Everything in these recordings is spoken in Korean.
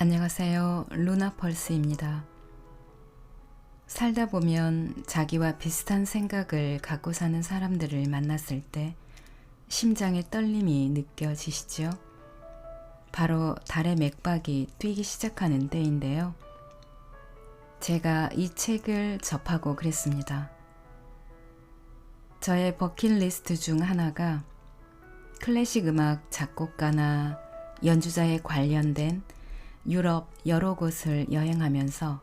안녕하세요. 루나펄스입니다. 살다 보면 자기와 비슷한 생각을 갖고 사는 사람들을 만났을 때 심장의 떨림이 느껴지시죠? 바로 달의 맥박이 뛰기 시작하는 때인데요. 제가 이 책을 접하고 그랬습니다. 저의 버킷리스트 중 하나가 클래식 음악 작곡가나 연주자에 관련된 유럽 여러 곳을 여행하면서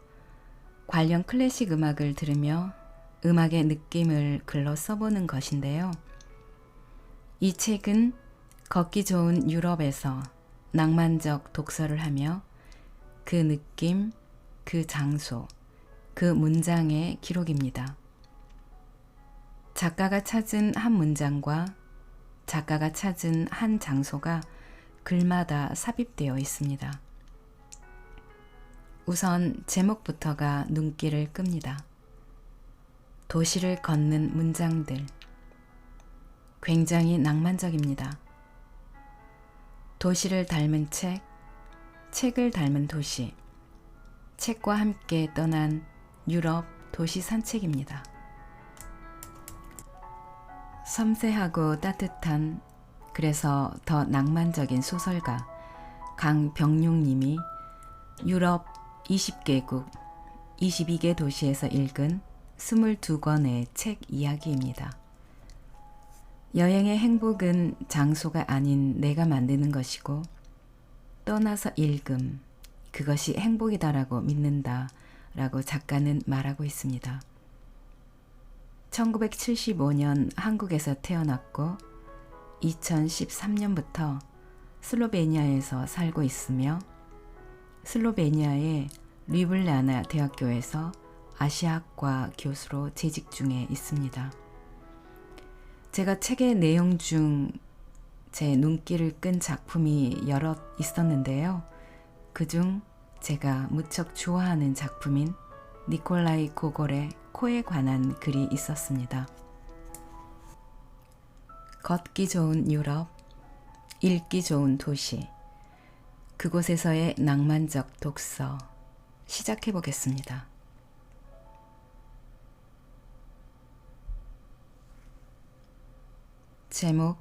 관련 클래식 음악을 들으며 음악의 느낌을 글로 써보는 것인데요. 이 책은 걷기 좋은 유럽에서 낭만적 독서를 하며 그 느낌, 그 장소, 그 문장의 기록입니다. 작가가 찾은 한 문장과 작가가 찾은 한 장소가 글마다 삽입되어 있습니다. 우선 제목부터가 눈길을 끕니다. 도시를 걷는 문장들. 굉장히 낭만적입니다. 도시를 닮은 책, 책을 닮은 도시. 책과 함께 떠난 유럽 도시 산책입니다. 섬세하고 따뜻한, 그래서 더 낭만적인 소설가 강병룡님이 유럽 20개국, 22개 도시에서 읽은 22권의 책 이야기입니다. 여행의 행복은 장소가 아닌 내가 만드는 것이고 떠나서 읽음, 그것이 행복이다라고 믿는다 라고 작가는 말하고 있습니다. 1975년 한국에서 태어났고 2013년부터 슬로베니아에서 살고 있으며 슬로베니아의 류블리아나 대학교에서 아시아학과 교수로 재직 중에 있습니다. 제가 책의 내용 중 제 눈길을 끈 작품이 여럿 있었는데요. 그중 제가 무척 좋아하는 작품인 니콜라이 고골의 코에 관한 글이 있었습니다. 걷기 좋은 유럽, 읽기 좋은 도시, 그곳에서의 낭만적 독서 시작해 보겠습니다. 제목,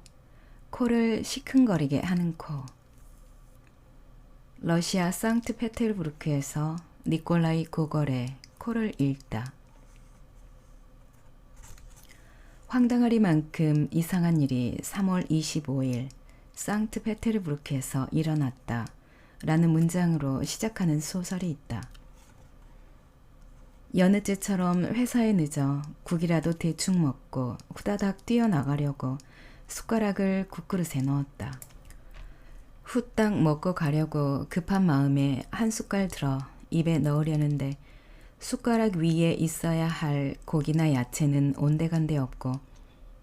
코를 시큰거리게 하는 코. 러시아 상트페테르부르크에서 니콜라이 고골의 코를 읽다. 황당하리만큼 이상한 일이 3월 25일 상트페테르부르크에서 일어났다 라는 문장으로 시작하는 소설이 있다. 여느 때처럼 회사에 늦어 국이라도 대충 먹고 후다닥 뛰어나가려고 숟가락을 국그릇에 넣었다. 후딱 먹고 가려고 급한 마음에 한 숟갈 들어 입에 넣으려는데 숟가락 위에 있어야 할 고기나 야채는 온데간데 없고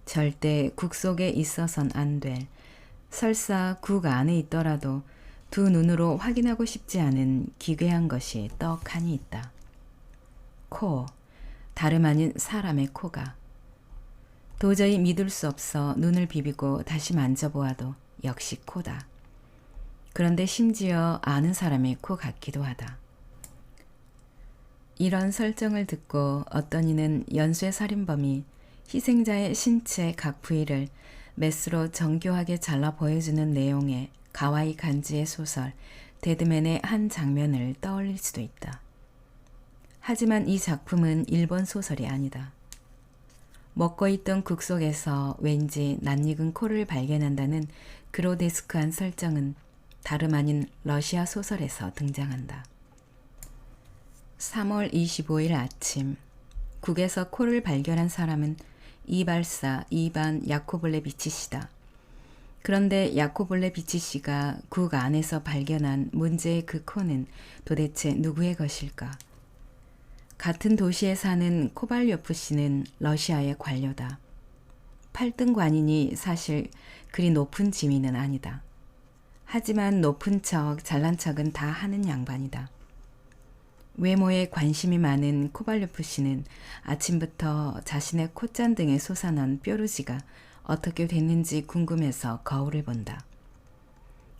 절대 국 속에 있어선 안 될, 설사 국 안에 있더라도 두 눈으로 확인하고 싶지 않은 기괴한 것이 떡하니 있다. 코, 다름 아닌 사람의 코가. 도저히 믿을 수 없어 눈을 비비고 다시 만져보아도 역시 코다. 그런데 심지어 아는 사람의 코 같기도 하다. 이런 설정을 듣고 어떤 이는 연쇄살인범이 희생자의 신체 각 부위를 메스로 정교하게 잘라 보여주는 내용의 가와이 간지의 소설 데드맨의 한 장면을 떠올릴 수도 있다. 하지만 이 작품은 일본 소설이 아니다. 먹고 있던 국 속에서 왠지 낯익은 코를 발견한다는 그로데스크한 설정은 다름 아닌 러시아 소설에서 등장한다. 3월 25일 아침, 국에서 코를 발견한 사람은 이발사 이반 야코블레비치씨다. 그런데 야코블레비치씨가 국 안에서 발견한 문제의 그 코는 도대체 누구의 것일까? 같은 도시에 사는 코발료프 씨는 러시아의 관료다. 8등 관인이 사실 그리 높은 지위는 아니다. 하지만 높은 척 잘난 척은 다 하는 양반이다. 외모에 관심이 많은 코발료프 씨는 아침부터 자신의 콧잔등에 솟아난 뾰루지가 어떻게 됐는지 궁금해서 거울을 본다.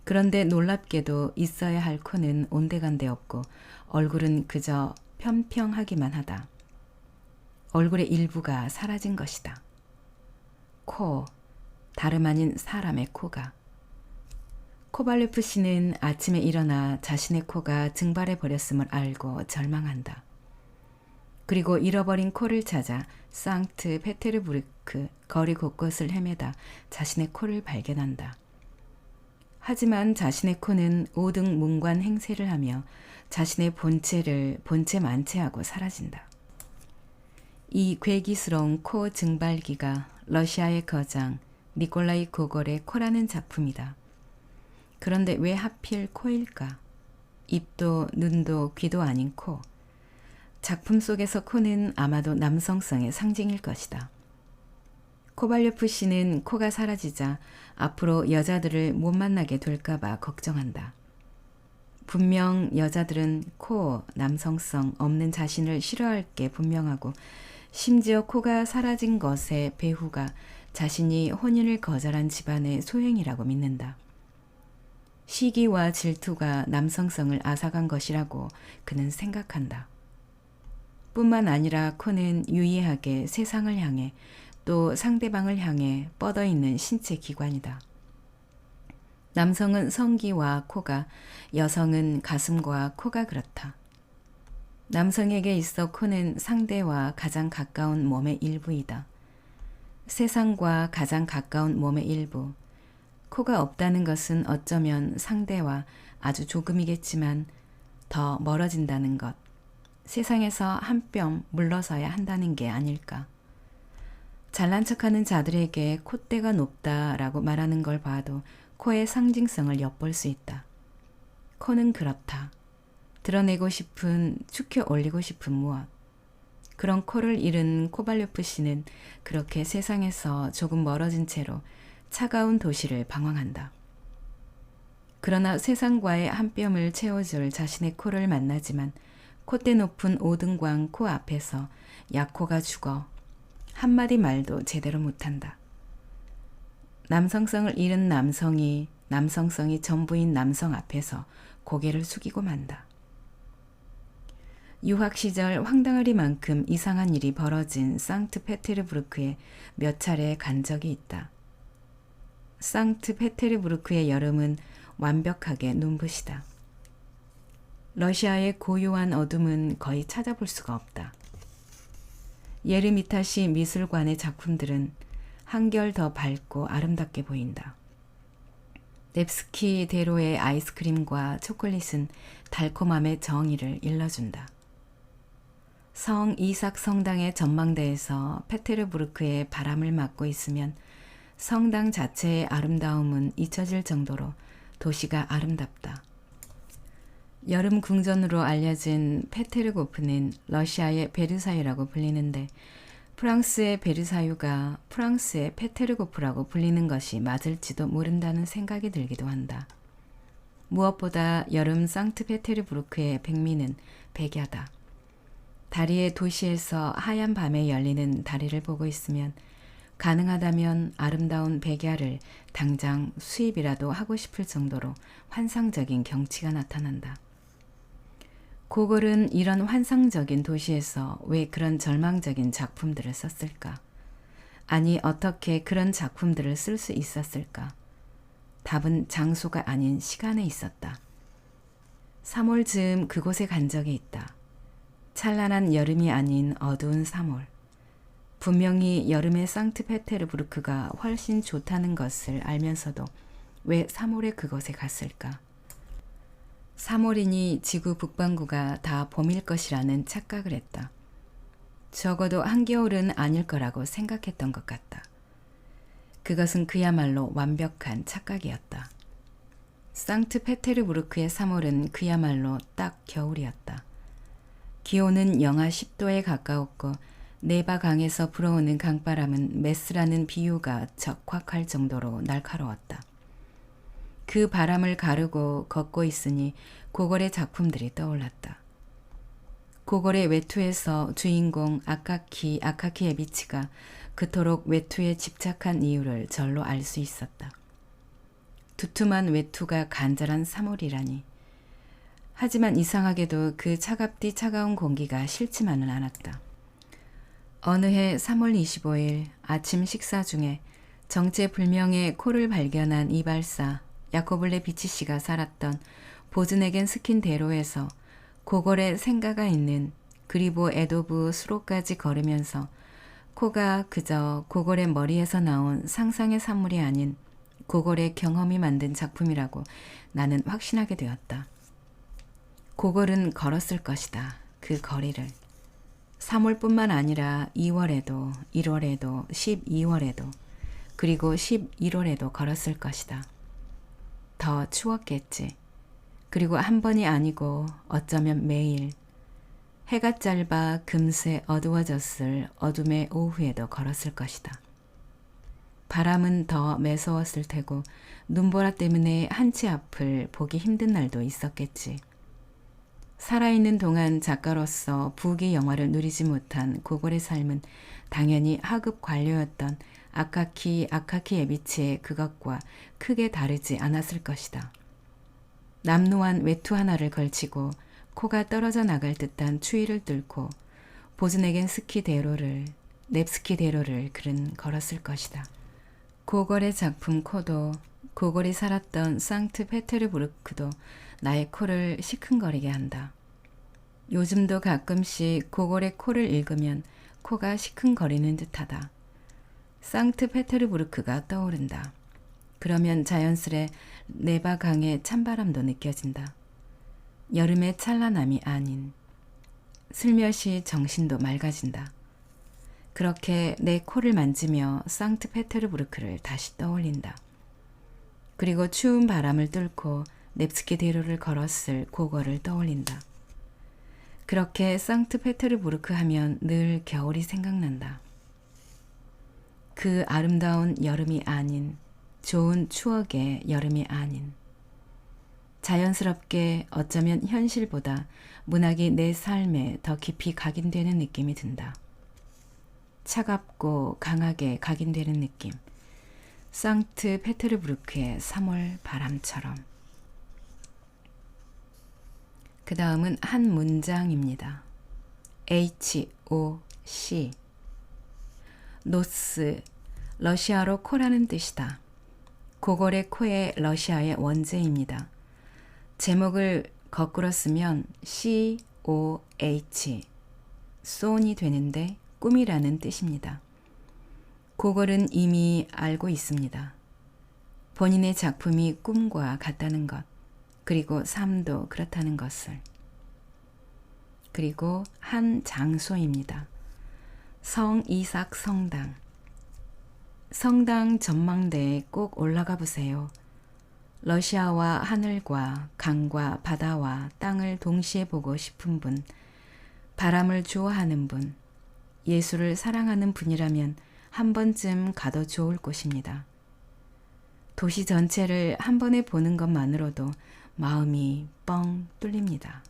그런데 놀랍게도 있어야 할 코는 온데간데 없고 얼굴은 그저 평평하기만 하다. 얼굴의 일부가 사라진 것이다. 코, 다름 아닌 사람의 코가. 코발레프 씨는 아침에 일어나 자신의 코가 증발해 버렸음을 알고 절망한다. 그리고 잃어버린 코를 찾아 상트 페테르부르크 거리 곳곳을 헤매다 자신의 코를 발견한다. 하지만 자신의 코는 5등 문관 행세를 하며 자신의 본체를 본체 만체하고 사라진다. 이 괴기스러운 코 증발기가 러시아의 거장 니콜라이 고골의 코라는 작품이다. 그런데 왜 하필 코일까? 입도 눈도 귀도 아닌 코. 작품 속에서 코는 아마도 남성성의 상징일 것이다. 코발료프 씨는 코가 사라지자 앞으로 여자들을 못 만나게 될까봐 걱정한다. 분명 여자들은 코, 남성성 없는 자신을 싫어할 게 분명하고 심지어 코가 사라진 것의 배후가 자신이 혼인을 거절한 집안의 소행이라고 믿는다. 시기와 질투가 남성성을 앗아간 것이라고 그는 생각한다. 뿐만 아니라 코는 유의하게 세상을 향해 또 상대방을 향해 뻗어있는 신체 기관이다. 남성은 성기와 코가, 여성은 가슴과 코가 그렇다. 남성에게 있어 코는 상대와 가장 가까운 몸의 일부이다. 세상과 가장 가까운 몸의 일부. 코가 없다는 것은 어쩌면 상대와 아주 조금이겠지만 더 멀어진다는 것. 세상에서 한 뼘 물러서야 한다는 게 아닐까. 잘난 척하는 자들에게 콧대가 높다라고 말하는 걸 봐도 코의 상징성을 엿볼 수 있다. 코는 그렇다. 드러내고 싶은, 축혀 올리고 싶은 무엇. 그런 코를 잃은 코발료프 씨는 그렇게 세상에서 조금 멀어진 채로 차가운 도시를 방황한다. 그러나 세상과의 한 뼘을 채워줄 자신의 코를 만나지만 콧대 높은 5등광 코 앞에서 약코가 죽어 한마디 말도 제대로 못한다. 남성성을 잃은 남성이 남성성이 전부인 남성 앞에서 고개를 숙이고 만다. 유학 시절 황당하리만큼 이상한 일이 벌어진 상트페테르부르크에 몇 차례 간 적이 있다. 상트페테르부르크의 여름은 완벽하게 눈부시다. 러시아의 고요한 어둠은 거의 찾아볼 수가 없다. 예르미타시 미술관의 작품들은 한결 더 밝고 아름답게 보인다. 넵스키 대로의 아이스크림과 초콜릿은 달콤함의 정의를 일러준다. 성 이삭 성당의 전망대에서 페테르부르크의 바람을 맞고 있으면 성당 자체의 아름다움은 잊혀질 정도로 도시가 아름답다. 여름 궁전으로 알려진 페테르고프는 러시아의 베르사유라고 불리는데 프랑스의 베르사유가 프랑스의 페테르고프라고 불리는 것이 맞을지도 모른다는 생각이 들기도 한다. 무엇보다 여름 상트페테르부르크의 백미는 백야다. 다리의 도시에서 하얀 밤에 열리는 다리를 보고 있으면 가능하다면 아름다운 백야를 당장 수입이라도 하고 싶을 정도로 환상적인 경치가 나타난다. 고골은 이런 환상적인 도시에서 왜 그런 절망적인 작품들을 썼을까? 아니 어떻게 그런 작품들을 쓸 수 있었을까? 답은 장소가 아닌 시간에 있었다. 3월 즈음 그곳에 간 적이 있다. 찬란한 여름이 아닌 어두운 3월. 분명히 여름의 상트페테르부르크가 훨씬 좋다는 것을 알면서도 왜 3월에 그곳에 갔을까? 3월이니 지구 북반구가 다 봄일 것이라는 착각을 했다. 적어도 한겨울은 아닐 거라고 생각했던 것 같다. 그것은 그야말로 완벽한 착각이었다. 상트페테르부르크의 3월은 그야말로 딱 겨울이었다. 기온은 영하 10도에 가까웠고 네바 강에서 불어오는 강바람은 메스라는 비유가 적확할 정도로 날카로웠다. 그 바람을 가르고 걷고 있으니 고골의 작품들이 떠올랐다. 고골의 외투에서 주인공 아카키 에비치가 그토록 외투에 집착한 이유를 절로 알 수 있었다. 두툼한 외투가 간절한 3월이라니. 하지만 이상하게도 그 차갑디 차가운 공기가 싫지만은 않았다. 어느 해 3월 25일 아침 식사 중에 정체불명의 코를 발견한 이발사 야코블레 비치 씨가 살았던 보즈네겐 스킨대로에서 고골에 생가가 있는 그리보 에도브 수로까지 걸으면서 코가 그저 고골의 머리에서 나온 상상의 산물이 아닌 고골의 경험이 만든 작품이라고 나는 확신하게 되었다. 고골은 걸었을 것이다. 그 거리를. 3월뿐만 아니라 2월에도 1월에도 12월에도 그리고 11월에도 걸었을 것이다. 더 추웠겠지. 그리고 한 번이 아니고 어쩌면 매일 해가 짧아 금세 어두워졌을 어둠의 오후에도 걸었을 것이다. 바람은 더 매서웠을 테고 눈보라 때문에 한치 앞을 보기 힘든 날도 있었겠지. 살아있는 동안 작가로서 부귀 영화를 누리지 못한 고골의 삶은 당연히 하급 관료였던 아카키 에비치의 그것과 크게 다르지 않았을 것이다. 남루한 외투 하나를 걸치고 코가 떨어져 나갈 듯한 추위를 뚫고 보즈네겐 스키대로를 넵스키대로를 그는 걸었을 것이다. 고골의 작품 코도 고골이 살았던 상트페테르부르크도 나의 코를 시큰거리게 한다. 요즘도 가끔씩 고골의 코를 읽으면 코가 시큰거리는 듯하다. 상트페테르부르크가 떠오른다. 그러면 자연스레 네바강의 찬바람도 느껴진다. 여름의 찬란함이 아닌 슬며시 정신도 맑아진다. 그렇게 내 코를 만지며 상트페테르부르크를 다시 떠올린다. 그리고 추운 바람을 뚫고 넵스키 대로를 걸었을 고거를 떠올린다. 그렇게 상트페테르부르크 하면 늘 겨울이 생각난다. 그 아름다운 여름이 아닌, 좋은 추억의 여름이 아닌, 자연스럽게 어쩌면 현실보다 문학이 내 삶에 더 깊이 각인되는 느낌이 든다. 차갑고 강하게 각인되는 느낌. 상트페테르부르크의 3월 바람처럼. 그 다음은 한 문장입니다. HOC. 노스, 러시아로 코라는 뜻이다. 고골의 코의 러시아의 원제입니다. 제목을 거꾸로 쓰면 COH, 소원이 되는데 꿈이라는 뜻입니다. 고골은 이미 알고 있습니다. 본인의 작품이 꿈과 같다는 것, 그리고 삶도 그렇다는 것을. 그리고 한 장소입니다. 성이삭 성당. 성당 전망대에 꼭 올라가 보세요. 러시아와 하늘과 강과 바다와 땅을 동시에 보고 싶은 분, 바람을 좋아하는 분, 예술을 사랑하는 분이라면 한 번쯤 가도 좋을 곳입니다. 도시 전체를 한 번에 보는 것만으로도 마음이 뻥 뚫립니다.